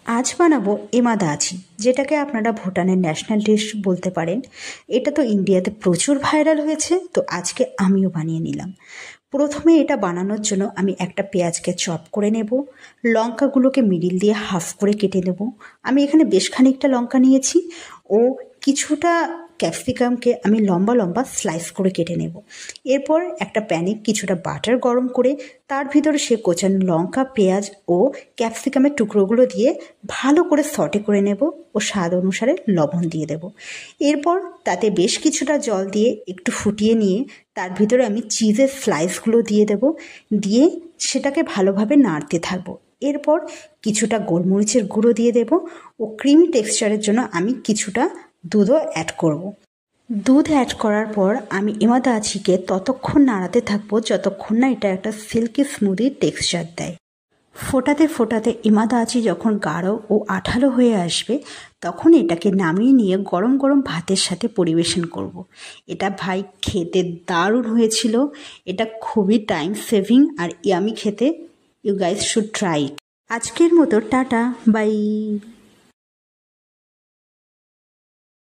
আজ বানাবো এমাদাচি, যেটাকে আপনারা ভুটানের ন্যাশনাল ডিশ বলতে পারেন। এটা তো ইন্ডিয়াতে প্রচুর ভাইরাল হয়েছে, তো আজকে আমিও বানিয়ে নিলাম। প্রথমে এটা বানানোর জন্য আমি একটা পেঁয়াজকে চপ করে নেব, লঙ্কাগুলোকে মিডিল দিয়ে হাফ করে কেটে নেব। আমি এখানে বেশ খানিকটা লঙ্কা নিয়েছি ও কিছুটা ক্যাপসিকামকে আমি লম্বা লম্বা স্লাইস করে কেটে নেব। এরপর একটা প্যানে কিছুটা বাটার গরম করে তার ভিতরে সে কোচানো লঙ্কা, পেঁয়াজ ও ক্যাপসিকামের টুকরোগুলো দিয়ে ভালো করে সটে করে নেব ও স্বাদ অনুসারে লবণ দিয়ে দেব। এরপর তাতে বেশ কিছুটা জল দিয়ে একটু ফুটিয়ে নিয়ে তার ভিতরে আমি চিজের স্লাইসগুলো দিয়ে দেব, দিয়ে সেটাকে ভালোভাবে নাড়তে থাকবো। এরপর কিছুটা গোলমরিচের গুঁড়ো দিয়ে দেব ও ক্রিমি টেক্সচারের জন্য আমি কিছুটা দুধও অ্যাড করব। দুধ অ্যাড করার পর আমি এমাদাচিকে ততক্ষণ নাড়াতে থাকবো যতক্ষণ না এটা একটা সিল্কি স্মুদি টেক্সচার দেয়। ফোটাতে ফোটাতে এমাদাচি যখন গাঢ় ও আঠালো হয়ে আসবে তখন এটাকে নামিয়ে নিয়ে গরম গরম ভাতের সাথে পরিবেশন করব। এটা ভাই খেতে দারুণ হয়েছিল। এটা খুবই টাইম সেভিং আর ইয়ামি খেতে। You guys should try it. আজকের মতো টাটা, বাই।